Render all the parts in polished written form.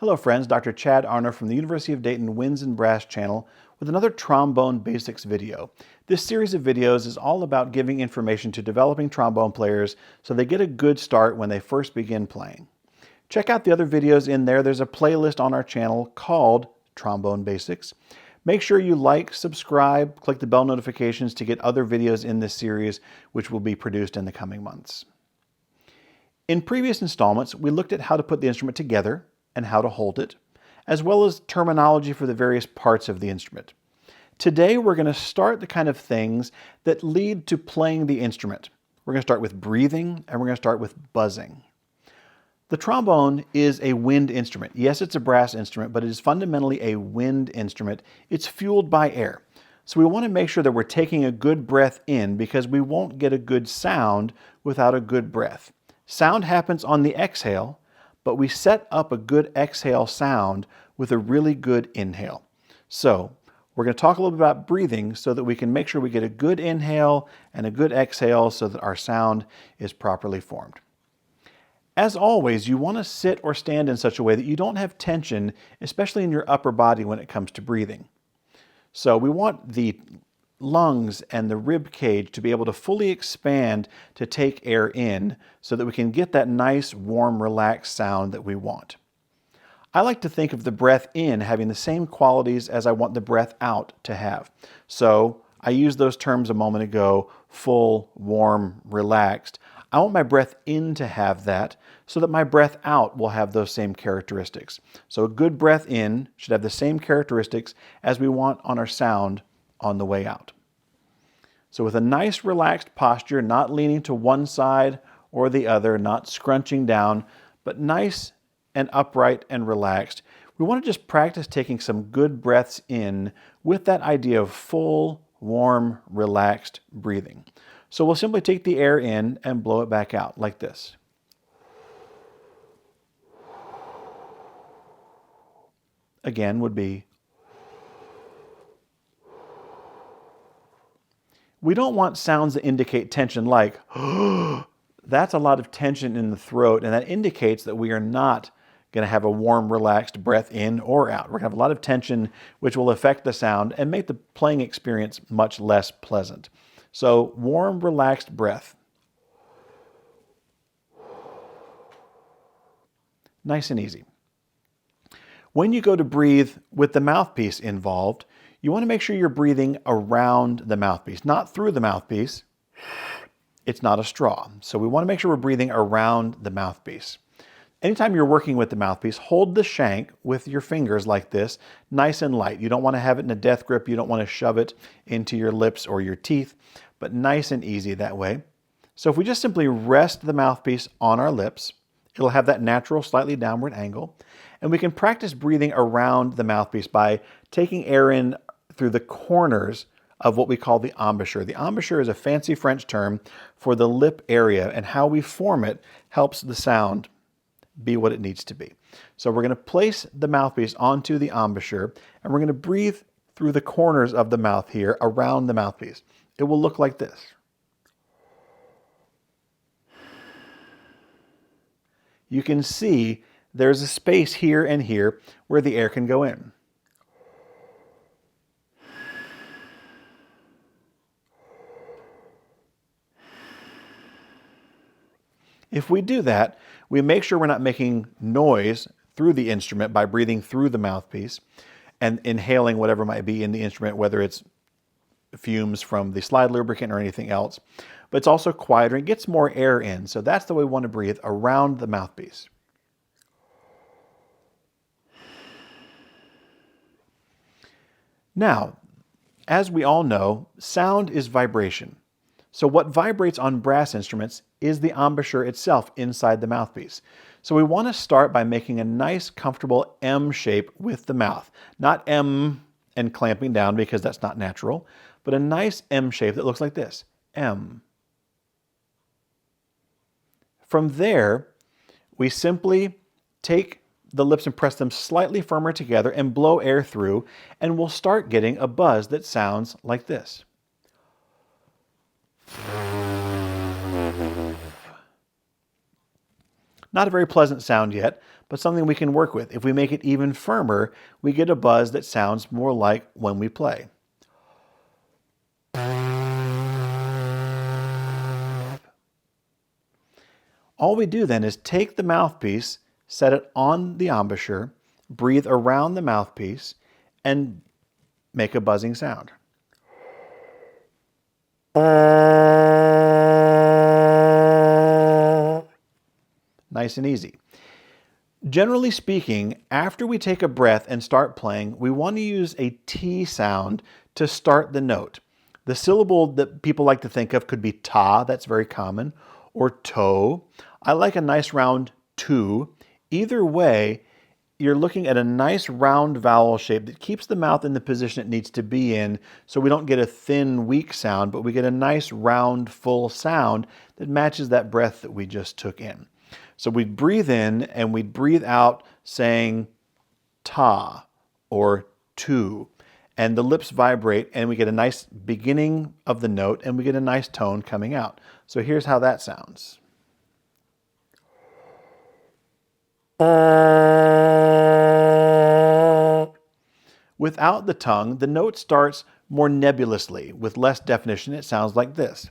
Hello friends, Dr. Chad Arnow from the University of Dayton Winds and Brass channel with another Trombone Basics video. This series of videos is all about giving information to developing trombone players so they get a good start when they first begin playing. Check out the other videos in there. There's a playlist on our channel called Trombone Basics. Make sure you like, subscribe, click the bell notifications to get other videos in this series which will be produced in the coming months. In previous installments, we looked at how to put the instrument together and how to hold it, as well as terminology for the various parts of the instrument. Today we're going to start the kind of things that lead to playing the instrument. We're going to start with breathing and we're going to start with buzzing. The trombone is a wind instrument. Yes, it's a brass instrument, but it is fundamentally a wind instrument. It's fueled by air. So we want to make sure that we're taking a good breath in because we won't get a good sound without a good breath. Sound happens on the exhale, but we set up a good exhale sound with a really good inhale. So we're going to talk a little bit about breathing so that we can make sure we get a good inhale and a good exhale so that our sound is properly formed. As always, you want to sit or stand in such a way that you don't have tension, especially in your upper body when it comes to breathing. So we want the lungs and the rib cage to be able to fully expand to take air in so that we can get that nice, warm, relaxed sound that we want. I like to think of the breath in having the same qualities as I want the breath out to have. So I used those terms a moment ago, full, warm, relaxed. I want my breath in to have that so that my breath out will have those same characteristics. So a good breath in should have the same characteristics as we want on our sound on the way out. So with a nice relaxed posture, not leaning to one side or the other, not scrunching down, but nice and upright and relaxed, we want to just practice taking some good breaths in with that idea of full, warm, relaxed breathing. So we'll simply take the air in and blow it back out like this. Again would be. We don't want sounds that indicate tension like, that's a lot of tension in the throat, and that indicates that we are not going to have a warm, relaxed breath in or out. We're going to have a lot of tension, which will affect the sound and make the playing experience much less pleasant. So warm, relaxed breath. Nice and easy. When you go to breathe with the mouthpiece involved, you want to make sure you're breathing around the mouthpiece, not through the mouthpiece. It's not a straw. So we want to make sure we're breathing around the mouthpiece. Anytime you're working with the mouthpiece, hold the shank with your fingers like this, nice and light. You don't want to have it in a death grip. You don't want to shove it into your lips or your teeth, but nice and easy that way. So if we just simply rest the mouthpiece on our lips, it'll have that natural, slightly downward angle. And we can practice breathing around the mouthpiece by taking air in through the corners of what we call the embouchure. The embouchure is a fancy French term for the lip area, and how we form it helps the sound be what it needs to be. So we're going to place the mouthpiece onto the embouchure, and we're going to breathe through the corners of the mouth here around the mouthpiece. It will look like this. You can see there's a space here and here where the air can go in. If we do that, we make sure we're not making noise through the instrument by breathing through the mouthpiece and inhaling whatever might be in the instrument, whether it's fumes from the slide lubricant or anything else. But it's also quieter and gets more air in. So that's the way we want to breathe, around the mouthpiece. Now, as we all know, sound is vibration. So what vibrates on brass instruments is the embouchure itself inside the mouthpiece. So we want to start by making a nice, comfortable M shape with the mouth. Not M and clamping down because that's not natural, but a nice M shape that looks like this, M. From there, we simply take the lips and press them slightly firmer together and blow air through, and we'll start getting a buzz that sounds like this. Not a very pleasant sound yet, but something we can work with. If we make it even firmer, we get a buzz that sounds more like when we play. All we do then is take the mouthpiece, set it on the embouchure, breathe around the mouthpiece, and make a buzzing sound. Nice and easy. Generally speaking, after we take a breath and start playing, we want to use a T sound to start the note. The syllable that people like to think of could be ta, that's very common, or to. I like a nice round tu. Either way, you're looking at a nice round vowel shape that keeps the mouth in the position it needs to be in, so we don't get a thin, weak sound, but we get a nice round, full sound that matches that breath that we just took in. So we'd breathe in and we'd breathe out saying ta or tu, and the lips vibrate and we get a nice beginning of the note and we get a nice tone coming out. So here's how that sounds. Without the tongue, the note starts more nebulously. With less definition, it sounds like this.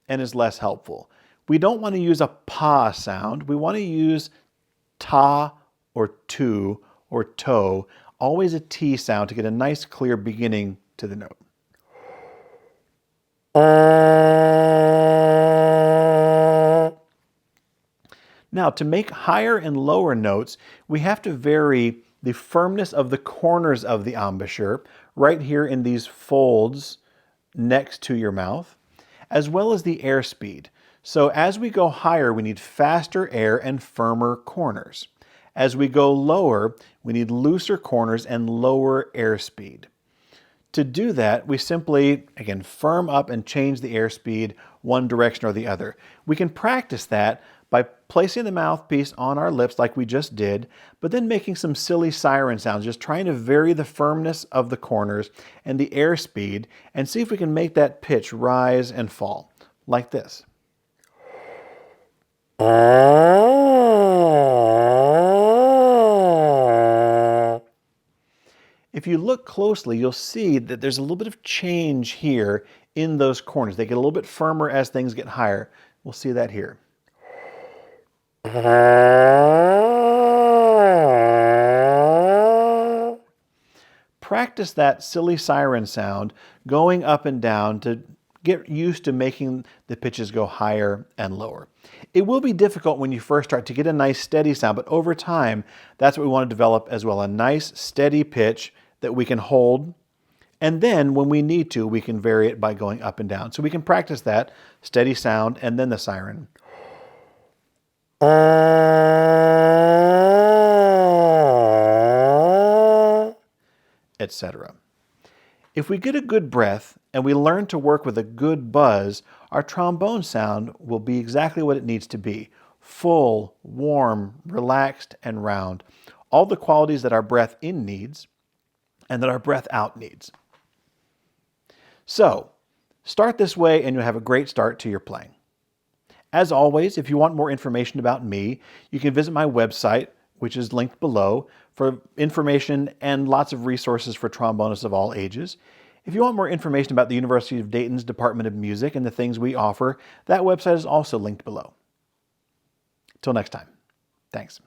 And is less helpful. We don't want to use a pa sound. We want to use ta or tu or to, always a T sound to get a nice clear beginning to the note. Now, to make higher and lower notes, we have to vary the firmness of the corners of the embouchure, right here in these folds next to your mouth, as well as the airspeed. So as we go higher, we need faster air and firmer corners. As we go lower, we need looser corners and lower airspeed. To do that, we simply, again, firm up and change the airspeed one direction or the other. We can practice that by placing the mouthpiece on our lips like we just did, but then making some silly siren sounds, just trying to vary the firmness of the corners and the airspeed and see if we can make that pitch rise and fall, like this. If you look closely, you'll see that there's a little bit of change here in those corners. They get a little bit firmer as things get higher. We'll see that here. Practice that silly siren sound going up and down to get used to making the pitches go higher and lower. It will be difficult when you first start to get a nice steady sound, but over time, that's what we want to develop as well, a nice steady pitch that we can hold, and then when we need to, we can vary it by going up and down. So we can practice that steady sound and then the siren. Etc. If we get a good breath and we learn to work with a good buzz, our trombone sound will be exactly what it needs to be. Full, warm, relaxed, and round. All the qualities that our breath in needs and that our breath out needs. So, start this way and you'll have a great start to your playing. As always, if you want more information about me, you can visit my website, which is linked below, for information and lots of resources for trombonists of all ages. If you want more information about the University of Dayton's Department of Music and the things we offer, that website is also linked below. Till next time, thanks.